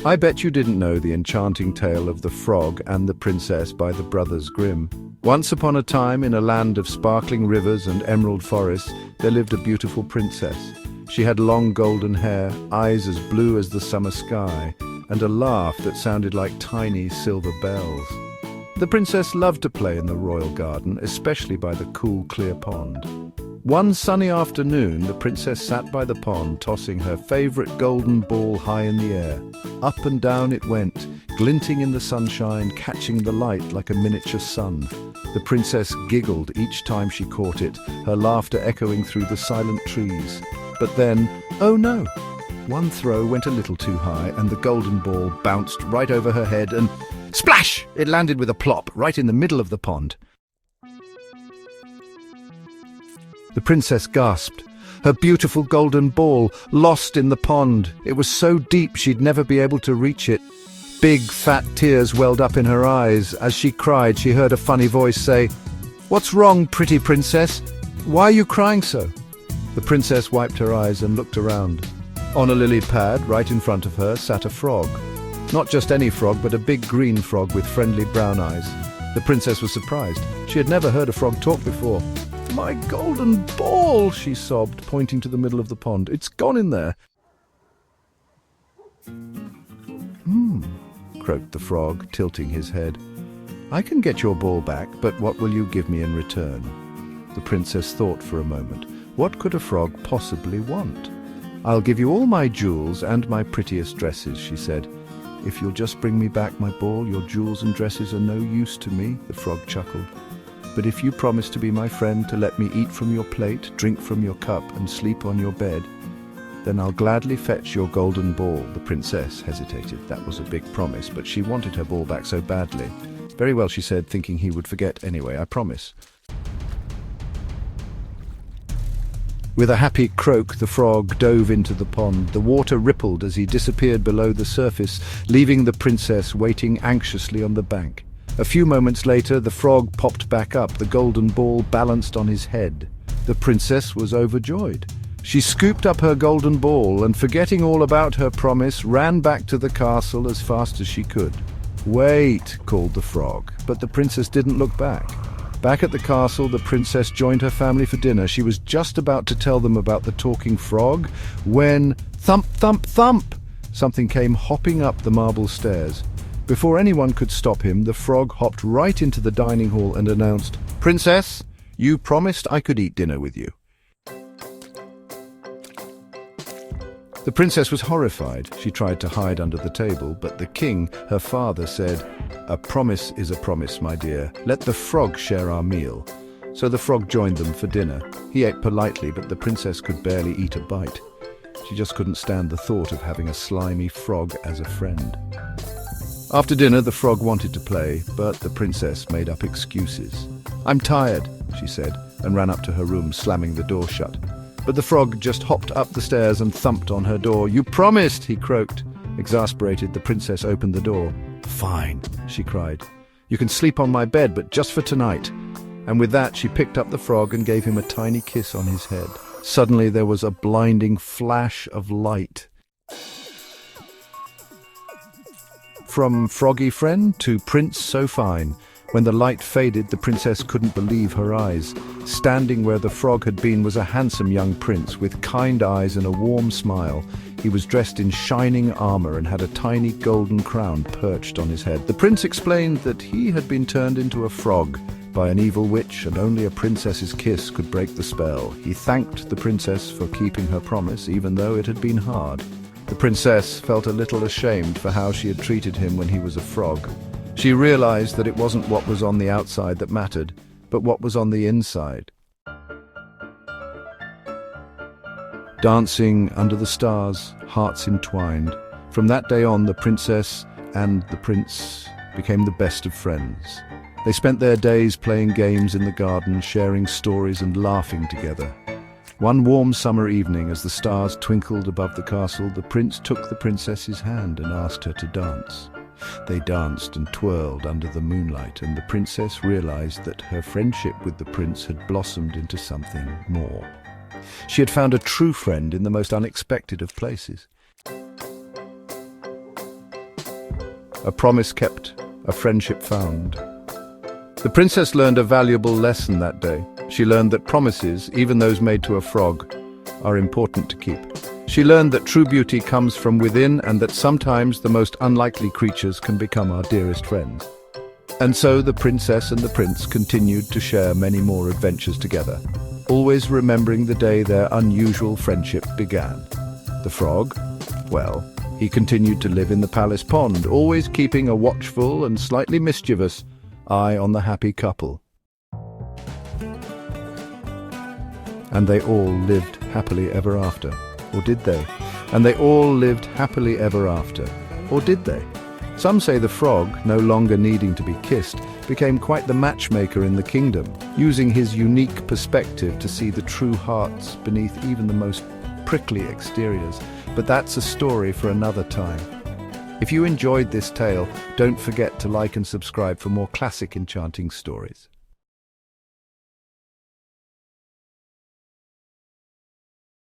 I bet you didn't know the enchanting tale of the frog and the princess by the brothers Grimm. Once upon a time, in a land of sparkling rivers and emerald forests, there lived a beautiful princess. She had long golden hair, eyes as blue as the summer sky, and a laugh that sounded like tiny silver bells. The princess loved to play in the royal garden, especially by the cool, clear pond. One sunny afternoon, the princess sat by the pond, tossing her favorite golden ball high in the air. Up and down it went, glinting in the sunshine, catching the light like a miniature sun. The princess giggled each time she caught it, her laughter echoing through the silent trees. But then, oh no! One throw went a little too high, and the golden ball bounced right over her head and splash! It landed with a plop right in the middle of the pond. The princess gasped. Her beautiful golden ball lost in the pond. It was so deep she'd never be able to reach it. Big fat tears welled up in her eyes. As she cried, she heard a funny voice say, "What's wrong, pretty princess? Why are you crying so?" The princess wiped her eyes and looked around. On a lily pad right in front of her sat a frog. Not just any frog, but a big green frog with friendly brown eyes. The princess was surprised. She had never heard a frog talk before. "My golden ball," she sobbed, pointing to the middle of the pond. "It's gone in there." Croaked the frog, tilting his head. "I can get your ball back, but what will you give me in return?" The princess thought for a moment. What could a frog possibly want? "I'll give you all my jewels and my prettiest dresses," she said. "If you'll just bring me back my ball, your jewels and dresses are no use to me," the frog chuckled. "But if you promise to be my friend, to let me eat from your plate, drink from your cup, and sleep on your bed, then I'll gladly fetch your golden ball." The princess hesitated. That was a big promise, but she wanted her ball back so badly. "Very well," she said, thinking he would forget anyway. "I promise." With a happy croak, the frog dove into the pond. The water rippled as he disappeared below the surface, leaving the princess waiting anxiously on the bank. A few moments later, the frog popped back up, the golden ball balanced on his head. The princess was overjoyed. She scooped up her golden ball and, forgetting all about her promise, ran back to the castle as fast as she could. "Wait," called the frog, but the princess didn't look back. Back at the castle, the princess joined her family for dinner. She was just about to tell them about the talking frog when, thump, thump, thump, something came hopping up the marble stairs. Before anyone could stop him, the frog hopped right into the dining hall and announced, "Princess, you promised I could eat dinner with you." The princess was horrified. She tried to hide under the table, but the king, her father, said, "A promise is a promise, my dear. Let the frog share our meal." So the frog joined them for dinner. He ate politely, but the princess could barely eat a bite. She just couldn't stand the thought of having a slimy frog as a friend. After dinner, the frog wanted to play, but the princess made up excuses. "I'm tired," she said, and ran up to her room, slamming the door shut. But the frog just hopped up the stairs and thumped on her door. "You promised," he croaked. Exasperated, the princess opened the door. "Fine," she cried. "You can sleep on my bed, but just for tonight." And with that, she picked up the frog and gave him a tiny kiss on his head. Suddenly, there was a blinding flash of light. From froggy friend to prince so fine. When the light faded, the princess couldn't believe her eyes. Standing where the frog had been was a handsome young prince with kind eyes and a warm smile. He was dressed in shining armor and had a tiny golden crown perched on his head. The prince explained that he had been turned into a frog by an evil witch, and only a princess's kiss could break the spell. He thanked the princess for keeping her promise, even though it had been hard. The princess felt a little ashamed for how she had treated him when he was a frog. She realized that it wasn't what was on the outside that mattered, but what was on the inside. Dancing under the stars, hearts entwined. From that day on, the princess and the prince became the best of friends. They spent their days playing games in the garden, sharing stories and laughing together. One warm summer evening, as the stars twinkled above the castle, the prince took the princess's hand and asked her to dance. They danced and twirled under the moonlight, and the princess realized that her friendship with the prince had blossomed into something more. She had found a true friend in the most unexpected of places. A promise kept, a friendship found. The princess learned a valuable lesson that day. She learned that promises, even those made to a frog, are important to keep. She learned that true beauty comes from within and that sometimes the most unlikely creatures can become our dearest friends. And so the princess and the prince continued to share many more adventures together, always remembering the day their unusual friendship began. The frog, well, he continued to live in the palace pond, always keeping a watchful and slightly mischievous eye on the happy couple. And they all lived happily ever after, or did they? And they all lived happily ever after, or did they? Some say the frog, no longer needing to be kissed, became quite the matchmaker in the kingdom, using his unique perspective to see the true hearts beneath even the most prickly exteriors. But that's a story for another time. If you enjoyed this tale, don't forget to like and subscribe for more classic enchanting stories.